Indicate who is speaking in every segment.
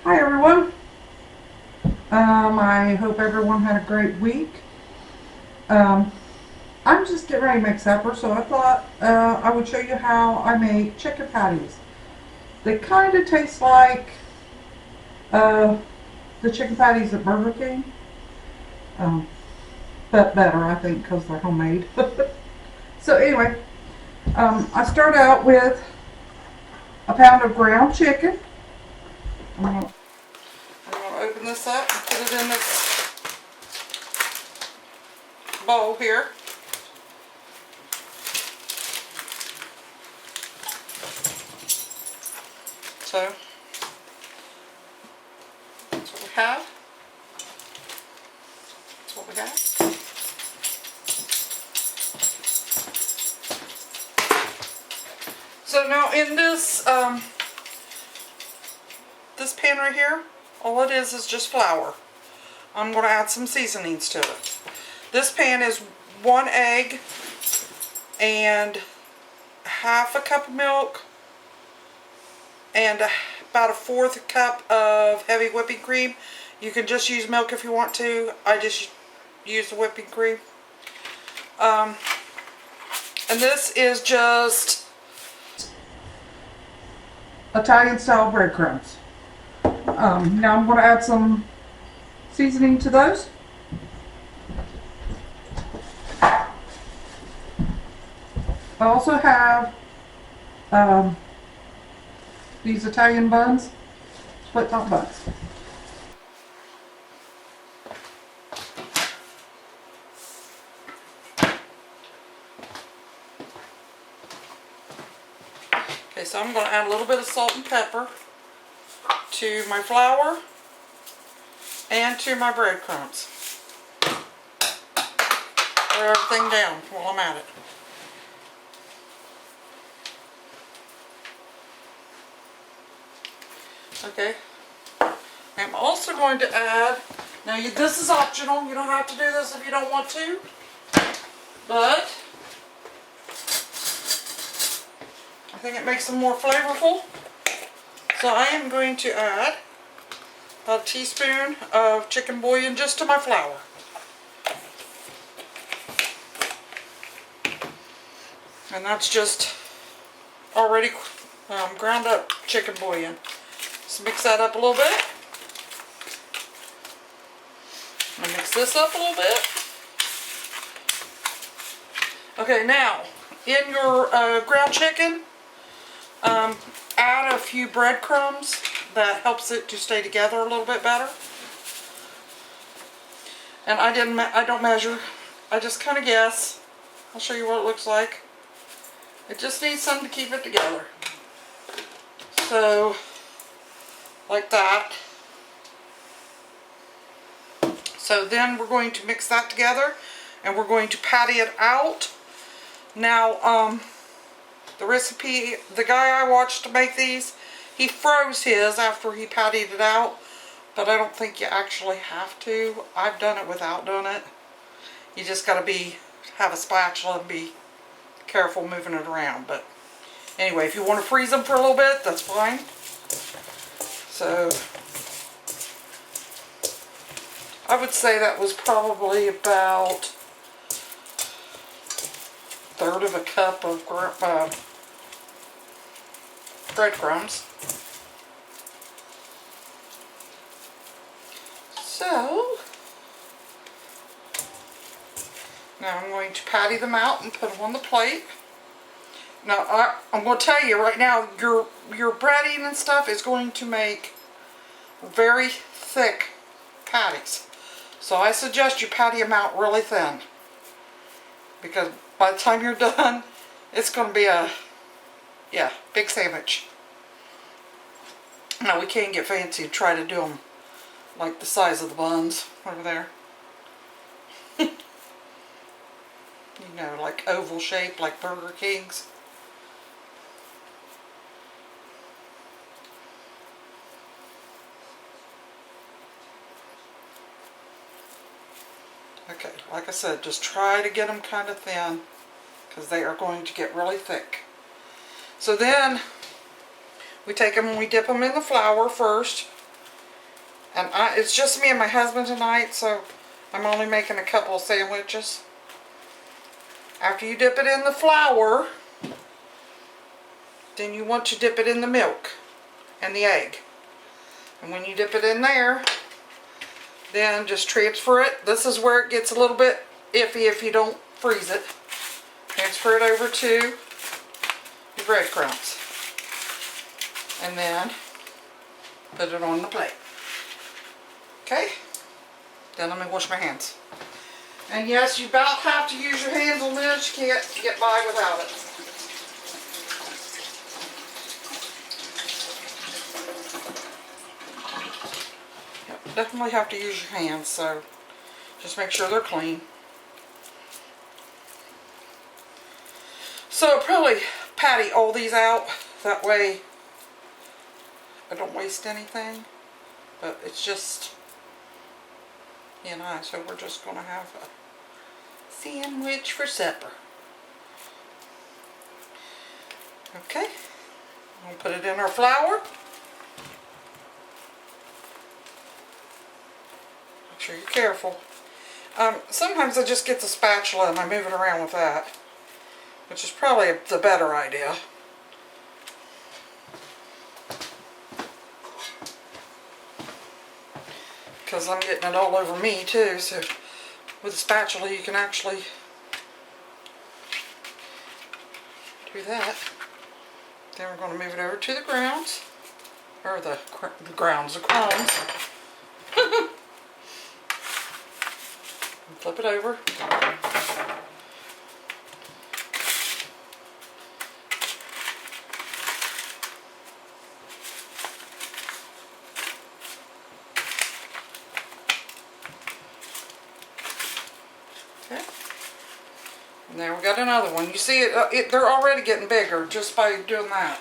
Speaker 1: Hi everyone. I hope everyone had a great week. Um, I'm just getting ready to make supper, so I thought I would show you how I make chicken patties. They kind of taste like uh, the chicken patties at Burger King, um, but better, I think, because they're homemade. So anyway, I start out with a pound of ground chicken. I'm gonna open this up and put it in this bowl here. So that's what we have. That's what we have. So now in this pan right here, all it is just flour. I'm going to add some seasonings to it. This pan is 1 egg and half a cup of milk and about a 1/4 cup of heavy whipping cream. You can just use milk if you want to. I just use the whipping cream. And this is just Italian style breadcrumbs. Now I'm going to add some seasoning to those. I also have these Italian buns, split top buns. Okay, so I'm going to add a little bit of salt and pepper to my flour and to my breadcrumbs. Throw everything down while I'm at it. Okay. I'm also going to add, now this is optional, you don't have to do this if you don't want to, but I think it makes them more flavorful. So I am going to add about a teaspoon of chicken bouillon just to my flour. And that's just already ground up chicken bouillon. Just mix that up a little bit. I'm gonna mix this up a little bit. Okay, now in your ground chicken, add a few breadcrumbs. That helps it to stay together a little bit better. And I don't measure. I just kind of guess. I'll show you what it looks like. It just needs something to keep it together. So, like that. So then we're going to mix that together and we're going to patty it out. Now, the recipe, the guy I watched to make these, he froze his after he pattied it out, but I don't think you actually have to. I've done it without doing it. You just got to have a spatula and be careful moving it around. But anyway, if you want to freeze them for a little bit, that's fine. So I would say that was probably about 1/3 of a cup of breadcrumbs. So now I'm going to patty them out and put them on the plate. Now I'm going to tell you right now, your breading and stuff is going to make very thick patties. So I suggest you patty them out really thin, because by the time you're done, it's going to be a big sandwich. Now we can get fancy and try to do them like the size of the buns over there. You know, like oval shape, like Burger King's. Okay, like I said, just try to get them kind of thin, because they are going to get really thick. So then we take them and we dip them in the flour first. And it's just me and my husband tonight, so I'm only making a couple of sandwiches. After you dip it in the flour, then you want to dip it in the milk and the egg. And when you dip it in there, then just transfer it. This is where it gets a little bit iffy if you don't freeze it. Transfer it over to your breadcrumbs. And then put it on the plate. Okay? Then let me wash my hands. And yes, you about have to use your hands on this. You can't get by without it. Yep, definitely have to use your hands, so just make sure they're clean. So I'll probably patty all these out. That way I don't waste anything. But it's just, you know, so we're just going to have a sandwich for supper. Okay, we'll put it in our flour. Make sure you're careful. Sometimes I just get the spatula and I move it around with that, which is probably the better idea. Because I'm getting it all over me too, so with a spatula you can actually do that. Then we're going to move it over to the grounds, or the crumbs. Flip it over. And there we got another one. You see it, they're already getting bigger just by doing that.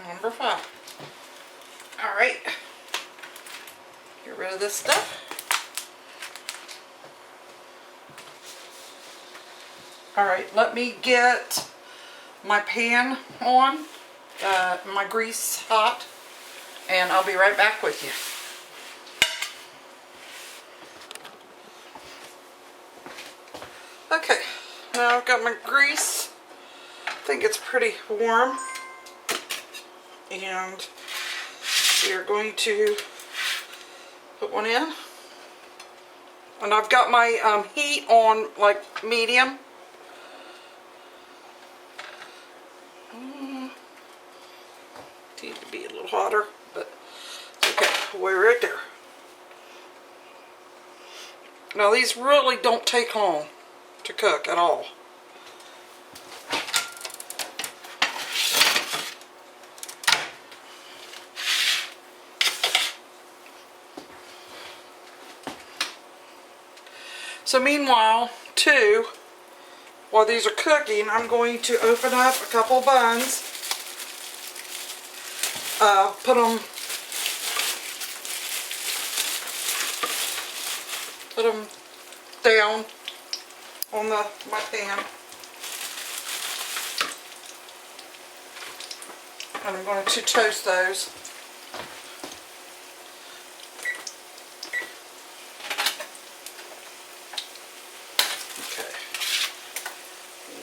Speaker 1: Number 5. Alright. Get rid of this stuff. Alright, let me get my pan on, my grease hot, and I'll be right back with you. Okay, now I've got my grease. I think it's pretty warm. And we are going to put one in. And I've got my heat on like medium. Needs to be a little hotter, but it's okay. Way right there. Now these really don't take long to cook at all. So meanwhile, too, while these are cooking, I'm going to open up a couple buns, put them down on my pan, and I'm going to toast those.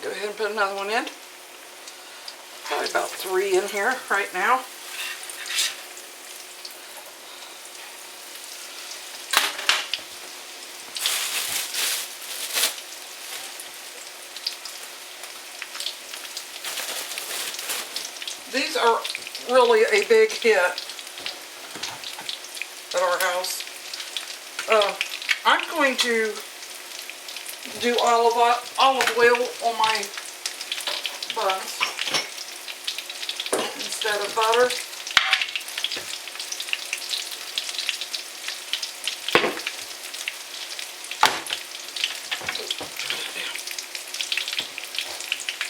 Speaker 1: Go ahead and put another one in. Probably about 3 in here right now. really a big hit at our house. I'm going to do olive oil on my buns instead of butter.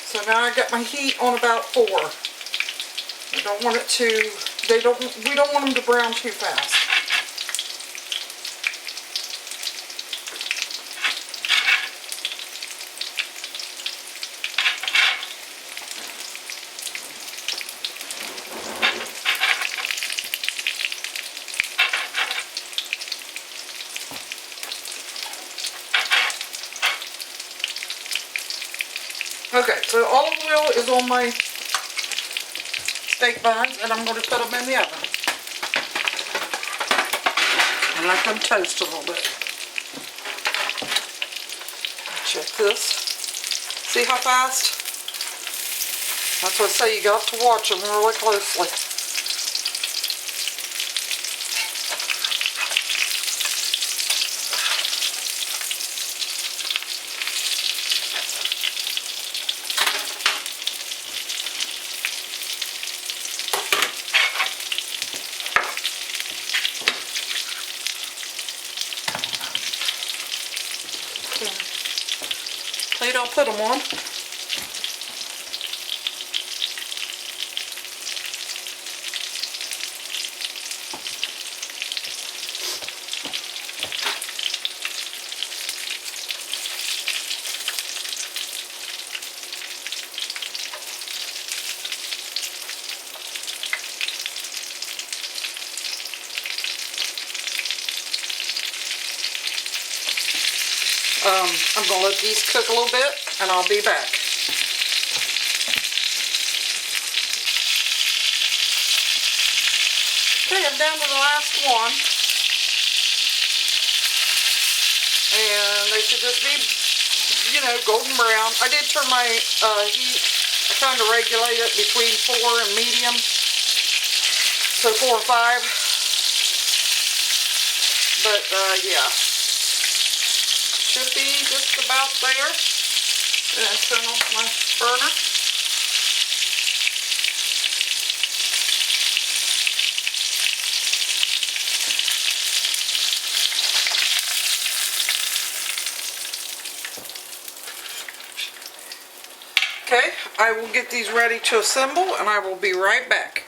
Speaker 1: So now I got my heat on about 4. I don't want it to, we don't want them to brown too fast. Okay, so olive oil is on my steak buns, and I'm going to put them in the oven and let them toast a little bit. Check this. See how fast? That's what I say, you got to watch them really closely. Plate I'll put them on. I'm going to let these cook a little bit, and I'll be back. Okay, I'm down to the last one. And they should just be, you know, golden brown. I did turn my heat. I kind of regulate it between 4 and medium. So 4 or 5. But, yeah. Should be just about there. And I turn off my burner. Okay, I will get these ready to assemble, and I will be right back.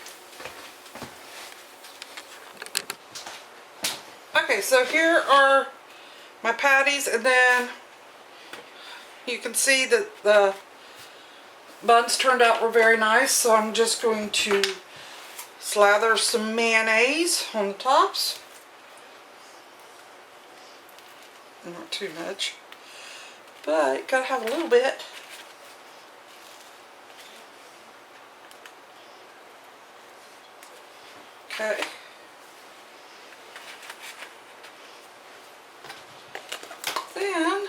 Speaker 1: Okay, so here are my patties, and then you can see that the buns turned out were very nice, so I'm just going to slather some mayonnaise on the tops. Not too much, but gotta have a little bit. Okay. Then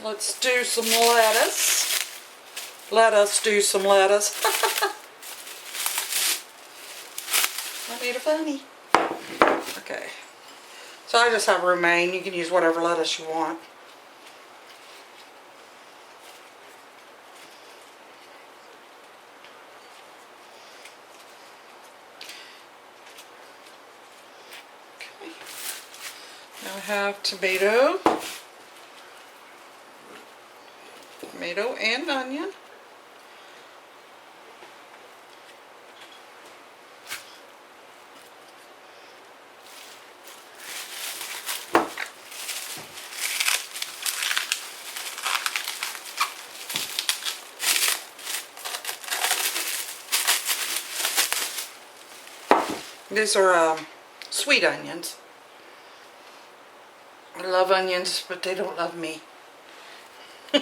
Speaker 1: let's do some lettuce. Let us do some lettuce. I need a funny. Okay. So I just have romaine. You can use whatever lettuce you want. Now I have tomato and onion. These are sweet onions. I love onions, but they don't love me. No.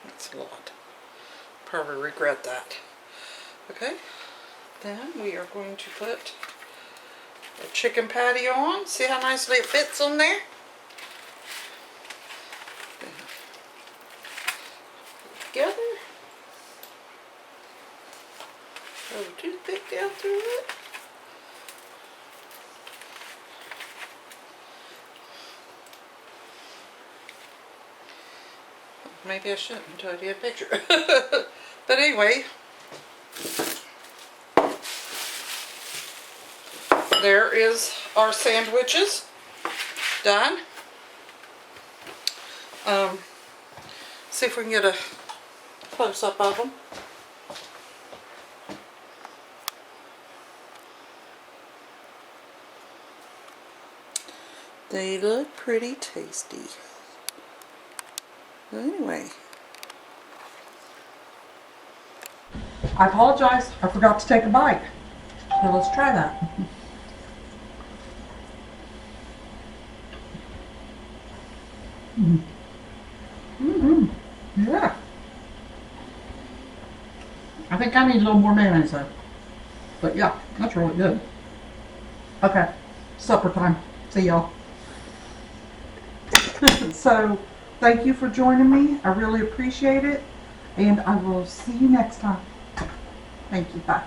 Speaker 1: That's a lot. Probably regret that. Okay. Then we are going to put a chicken patty on. See how nicely it fits on there? Together. Throw a toothpick down through it. Maybe I shouldn't until I get a picture. But anyway, there is our sandwiches done. See if we can get a close-up of them. They look pretty tasty. Anyway, I apologize, I forgot to take a bite. So let's try that. Yeah. I think I need a little more mayonnaise though. But yeah, that's really good. Okay, supper time. See y'all. So, thank you for joining me. I really appreciate it. And I will see you next time. Thank you. Bye.